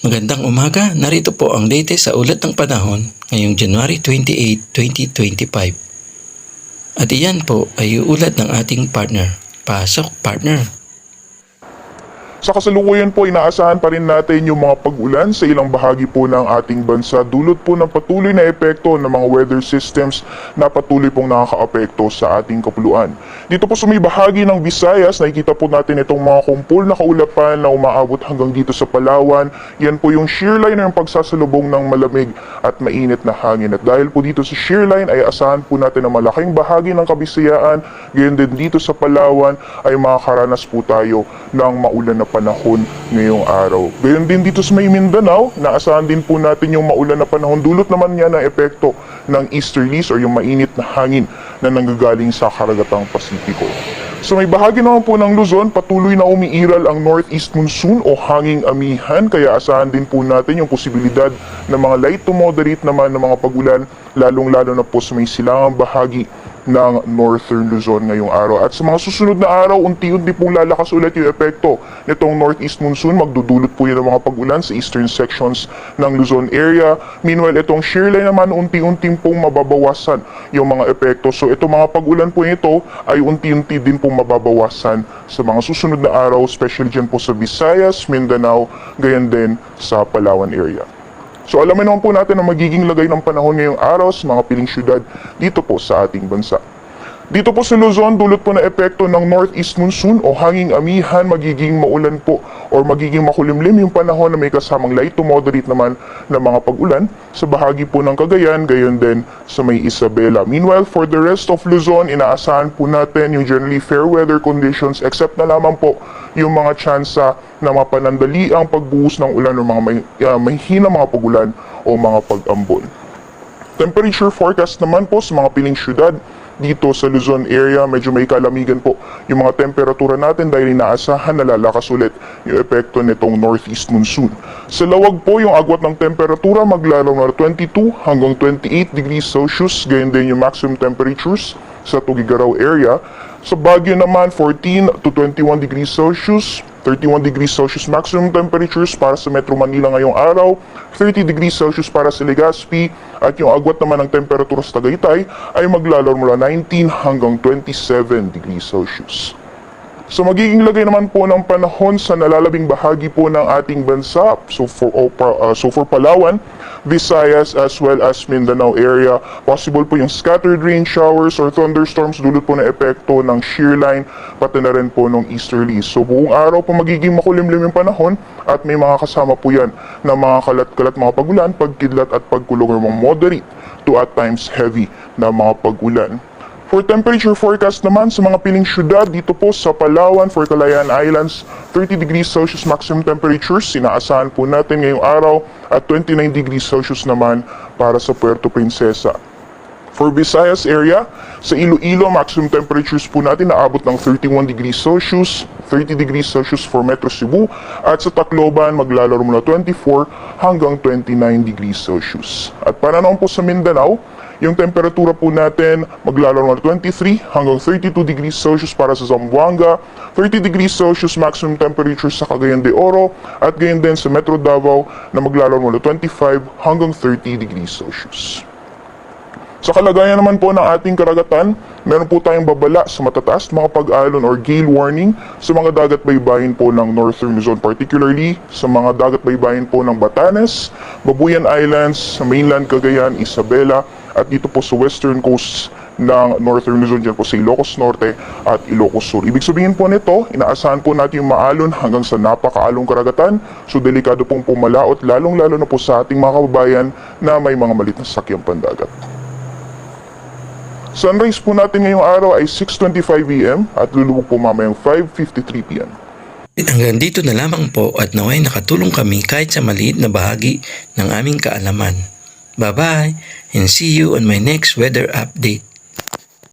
Magandang umaga, narito po ang latest sa ulat ng panahon ngayong January 28, 2025. At iyan po ay ulat ng ating partner. Pasok, partner! Sa kasalukuyan po, inaasahan pa rin natin yung mga pag-ulan sa ilang bahagi po ng ating bansa dulot po ng patuloy na epekto ng mga weather systems na patuloy pong nakakaapekto sa ating kapuluan. Dito po sa may bahagi ng Visayas, nakikita po natin itong mga kumpul na kaulapan na umaabot hanggang dito sa Palawan. Yan po yung shear line ng pagsasalubong ng malamig at mainit na hangin. At dahil po dito sa shear line ay asahan po natin na malaking bahagi ng Kabisayaan, gayon din dito sa Palawan ay makakaranas po tayo ng maulan na panahon ngayong araw. Gayon din dito sa may Mindanao, naasahan din po natin yung maulan na panahon. Dulot naman yan ng epekto ng easterlies or yung mainit na hangin na nanggagaling sa karagatang Pasipiko. Sa may bahagi naman po ng Luzon, patuloy na umiiral ang northeast monsoon o hanging amihan, kaya asahan din po natin yung posibilidad ng mga light to moderate naman ng mga pagulan, lalong-lalo na po sa may silangang bahagi ng Northern Luzon ngayong araw. At sa mga susunod na araw, unti-unti pong lalakas ulit yung epekto nitong northeast monsoon. Magdudulot po yan ng mga pag-ulan sa eastern sections ng Luzon area. Meanwhile, itong shear line naman, unti-unti pong mababawasan yung mga epekto. So itong mga pag-ulan po ito ay unti-unti din pong mababawasan sa mga susunod na araw, especially dyan po sa Visayas, Mindanao, gayon din sa Palawan area. So alamin naman po natin ang magiging lagay ng panahon ngayong araw sa mga piling syudad dito po sa ating bansa. Dito po sa Luzon, dulot po na epekto ng northeast monsoon o hanging amihan, magiging maulan po or magiging makulimlim yung panahon na may kasamang light to moderate naman na mga pag-ulan sa bahagi po ng Cagayan, gayon din sa may Isabela. Meanwhile, for the rest of Luzon, inaasahan po natin yung generally fair weather conditions except na lamang po yung mga tsansa na mapanandali ang pagbuhos ng ulan o mga may hina mga pag-ulan o mga pag-ambon. Temperature forecast naman po sa mga piling syudad dito sa Luzon area, medyo may kalamigan po yung mga temperatura natin dahil inaasahan na lalakas ulit yung epekto nitong northeast monsoon. Sa lawag po, yung agwat ng temperatura maglalaro na 22 hanggang 28 degrees Celsius, gayon din yung maximum temperatures sa Tugigaraw area. Sa Baguio naman, 14 to 21 degrees Celsius, 31 degrees Celsius maximum temperatures para sa Metro Manila ngayong araw, 30 degrees Celsius para sa Legazpi, at yung agwat naman ng temperatura sa Tagaytay ay maglalaro mula 19 hanggang 27 degrees Celsius. So magiging lagay naman po ng panahon sa nalalabing bahagi po ng ating bansa, so for Palawan, Visayas as well as Mindanao area, possible po yung scattered rain showers or thunderstorms dulot po na epekto ng shear line, pati na rin po ng easterlies. So buong araw po magiging makulimlim yung panahon at may mga kasama po yan na mga kalat-kalat mga pagulan, pagkidlat at pagkulog ng mga moderate to at times heavy na mga pagulan. For temperature forecast naman sa mga piling syudad dito po sa Palawan, for Calayan Islands, 30 degrees Celsius maximum temperatures, sinaasahan po natin ngayong araw, at 29 degrees Celsius naman para sa Puerto Princesa. For Visayas area, sa Iloilo, maximum temperatures po natin naabot ng 31 degrees Celsius, 30 degrees Celsius for Metro Cebu, at sa Tacloban, maglalaro mula 24 hanggang 29 degrees Celsius. At para naman po sa Mindanao, yung temperatura po natin maglalaro ng 23 hanggang 32 degrees Celsius para sa Zamboanga, 30 degrees Celsius maximum temperature sa Cagayan de Oro, at gayon din sa Metro Davao na maglalaro ng 25 hanggang 30 degrees Celsius. Sa kalagayan naman po ng ating karagatan, meron po tayong babala sa matataas mga pag-alon or gale warning sa mga dagat baybayin po ng Northern Luzon, particularly sa mga dagat baybayin po ng Batanes, Babuyan Islands, sa mainland Cagayan, Isabela, at dito po sa western coast ng Northern Luzon, dyan po sa Ilocos Norte at Ilocos Sur. Ibig sabihin po nito, inaasahan po natin yung maalon hanggang sa napakaalong karagatan, so delikado pong pumalaot, lalong-lalo na po sa ating mga kababayan na may mga malit na sasakyang pandagat. Sunrise po natin ngayong araw ay 6:25 AM at lulubog po mamayang 5:53 PM. Hanggang dito na lamang po at naway nakatulong kami kahit sa maliit na bahagi ng aming kaalaman. Bye-bye and see you on my next weather update.